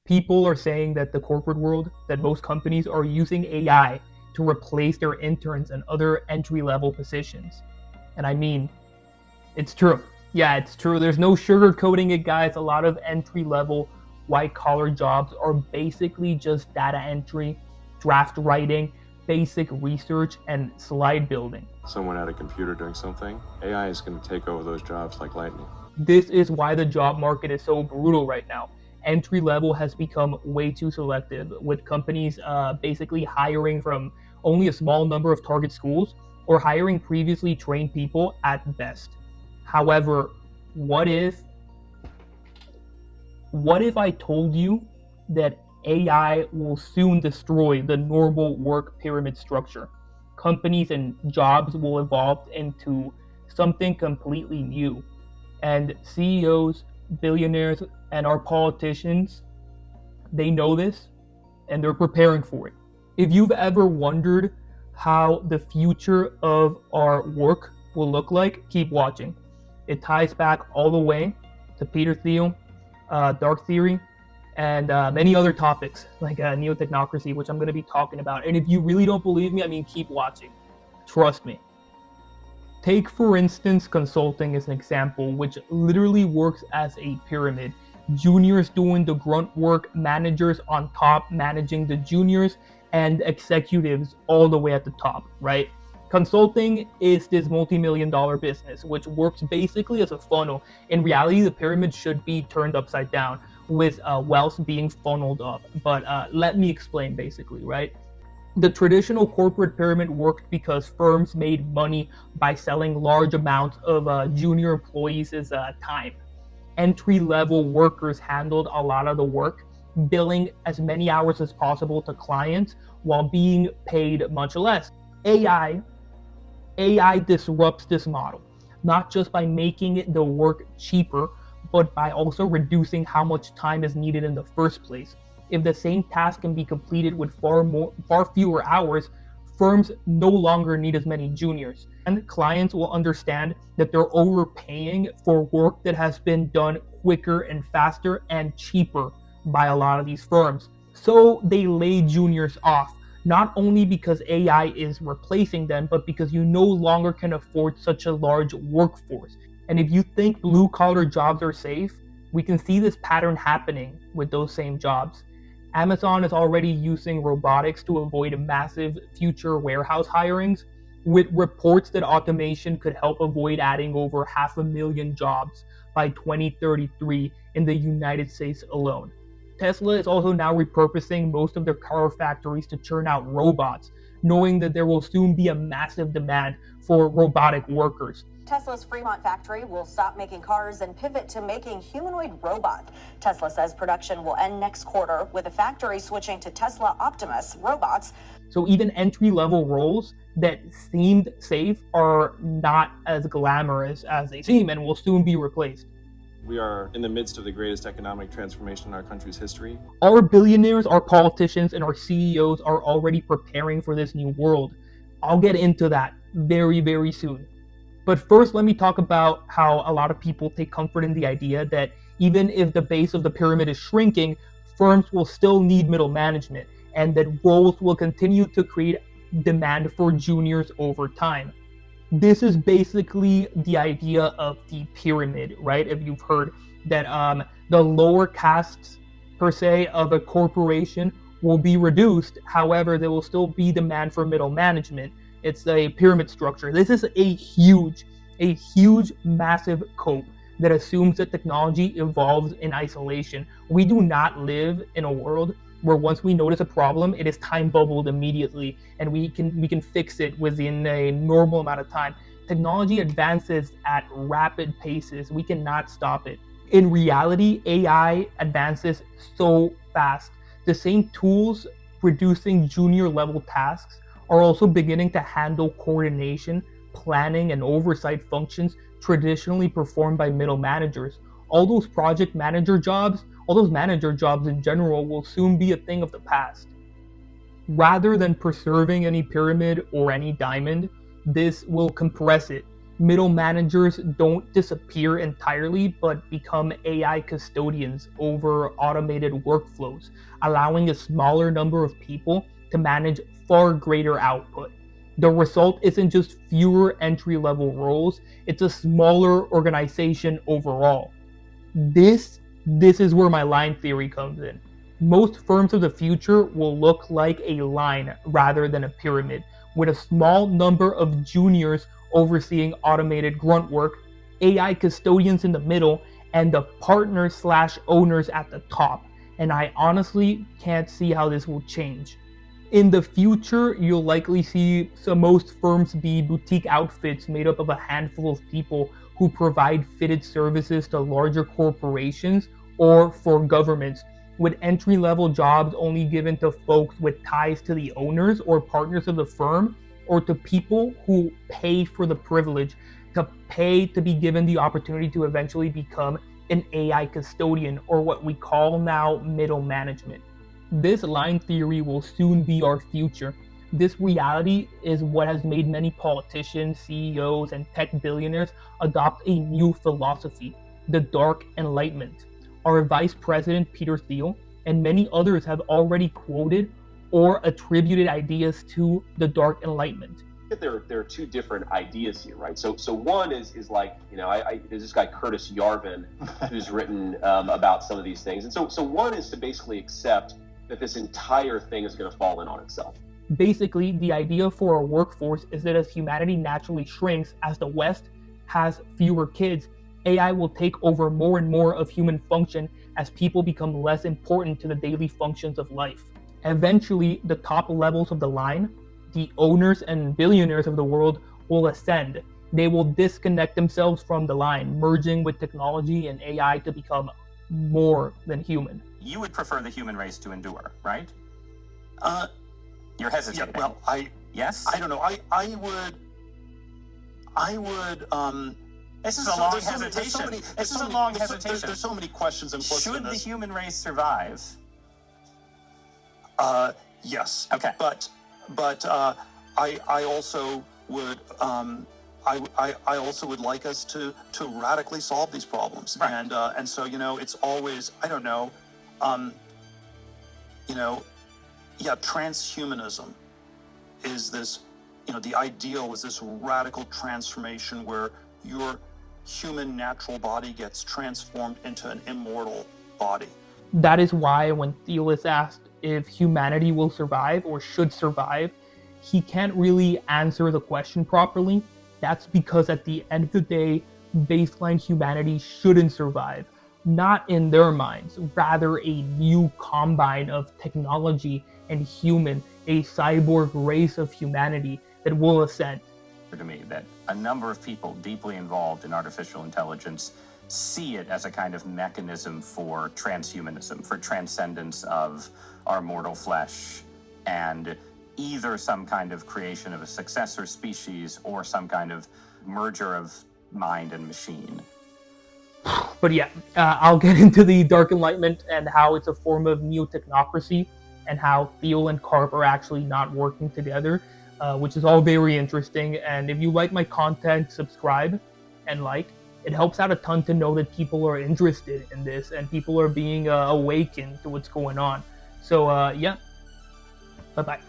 People are saying that the corporate world, that most companies are using AI to replace their interns and other entry-level positions. And I mean, it's true. Yeah, it's true. There's no sugarcoating it, guys. A lot of entry-level white-collar jobs are basically just data entry, draft writing, basic research, and slide building. Someone at a computer doing something, AI is going to take over those jobs like lightning. This is why the job market is so brutal right now. Entry level has become way too selective, with companies basically hiring from only a small number of target schools or hiring previously trained people at best. However, what if I told you that AI will soon destroy the normal work pyramid structure? Companies and jobs will evolve into something completely new, and CEOs, billionaires, and our politicians, they know this and they're preparing for it. If you've ever wondered how the future of our work will look like, keep watching. It ties back all the way to Peter Thiel, Dark Theory, and many other topics like neo-technocracy, which I'm going to be talking about. And if you really don't believe me, I mean, keep watching. Trust me. Take, for instance, consulting as an example, which literally works as a pyramid. Juniors doing the grunt work, managers on top managing the juniors, and executives all the way at the top, right? Consulting is this multi-million-dollar business, which works basically as a funnel. In reality, the pyramid should be turned upside down, with wealth being funneled up. But let me explain basically, right? The traditional corporate pyramid worked because firms made money by selling large amounts of junior employees' time. Entry-level workers handled a lot of the work, billing as many hours as possible to clients while being paid much less. AI disrupts this model, not just by making the work cheaper, but by also reducing how much time is needed in the first place. If the same task can be completed with far fewer hours, firms no longer need as many juniors, and clients will understand that they're overpaying for work that has been done quicker and faster and cheaper by a lot of these firms. So they lay juniors off, not only because AI is replacing them, but because you no longer can afford such a large workforce. And if you think blue-collar jobs are safe, we can see this pattern happening with those same jobs. Amazon is already using robotics to avoid massive future warehouse hirings, with reports that automation could help avoid adding over 500,000 jobs by 2033 in the United States alone. Tesla is also now repurposing most of their car factories to churn out robots, knowing that there will soon be a massive demand for robotic workers. Tesla's Fremont factory will stop making cars and pivot to making humanoid robots. Tesla says production will end next quarter, with the factory switching to Tesla Optimus robots. So even entry-level roles that seemed safe are not as glamorous as they seem and will soon be replaced. We are in the midst of the greatest economic transformation in our country's history. Our billionaires, our politicians, and our CEOs are already preparing for this new world. I'll get into that very, very soon. But first, let me talk about how a lot of people take comfort in the idea that even if the base of the pyramid is shrinking, firms will still need middle management, and that roles will continue to create demand for juniors over time. This is basically the idea of the pyramid, right? If you've heard that the lower castes, per se, of a corporation will be reduced. However, there will still be demand for middle management. It's a pyramid structure. This is a huge, massive cope that assumes that technology evolves in isolation. We do not live in a world where once we notice a problem, it is time bubbled immediately, and we can fix it within a normal amount of time. Technology advances at rapid paces. We cannot stop it. In reality, AI advances so fast. The same tools reducing junior level tasks are also beginning to handle coordination, planning, and oversight functions traditionally performed by middle managers. All those project manager jobs, all those manager jobs in general, will soon be a thing of the past. Rather than preserving any pyramid or any diamond, this will compress it, Middle managers don't disappear entirely, but become AI custodians over automated workflows, allowing a smaller number of people to manage far greater output. The result isn't just fewer entry-level roles, it's a smaller organization overall. This is where my line theory comes in. Most firms of the future will look like a line rather than a pyramid, with a small number of juniors overseeing automated grunt work, AI custodians in the middle, and the partners/owners at the top. And I honestly can't see how this will change. In the future, you'll likely see most firms be boutique outfits made up of a handful of people who provide fitted services to larger corporations or for governments, with entry-level jobs only given to folks with ties to the owners or partners of the firm, or to people who pay for the privilege, to pay to be given the opportunity to eventually become an AI custodian, or what we call now middle management. This line theory will soon be our future. This reality is what has made many politicians, CEOs, and tech billionaires adopt a new philosophy, the Dark Enlightenment. Our Vice President Peter Thiel and many others have already quoted or attributed ideas to the Dark Enlightenment. There are two different ideas here, right? So one is like, there's this guy Curtis Yarvin who's written about some of these things, and so one is to basically accept that this entire thing is going to fall in on itself. Basically, the idea for a workforce is that as humanity naturally shrinks, as the West has fewer kids, AI will take over more and more of human function as people become less important to the daily functions of life. Eventually, the top levels of the line, the owners and billionaires of the world, will ascend. They will disconnect themselves from the line, merging with technology and AI to become more than human. You would prefer the human race to endure, right? You're hesitating. Yeah, well, yes? I don't know. I would. This is a long hesitation. This is a long hesitation. There's so many questions implicit in this. Should the human race survive? Yes. Okay. But I also would. I also would like us to radically solve these problems, right. And so it's always, I don't know, transhumanism is this, the ideal is this radical transformation where your human natural body gets transformed into an immortal body. That is why when Thiel is asked if humanity will survive or should survive, he can't really answer the question properly. That's because at the end of the day, baseline humanity shouldn't survive. Not in their minds, rather a new combine of technology and human, a cyborg race of humanity that will ascend. To me, that a number of people deeply involved in artificial intelligence see it as a kind of mechanism for transhumanism, for transcendence of our mortal flesh, and either some kind of creation of a successor species or some kind of merger of mind and machine. But yeah, I'll get into the Dark Enlightenment and how it's a form of neo-technocracy and how Thiel and Karp are actually not working together, which is all very interesting. And if you like my content, subscribe and like. It helps out a ton to know that people are interested in this and people are being awakened to what's going on. So yeah, bye-bye.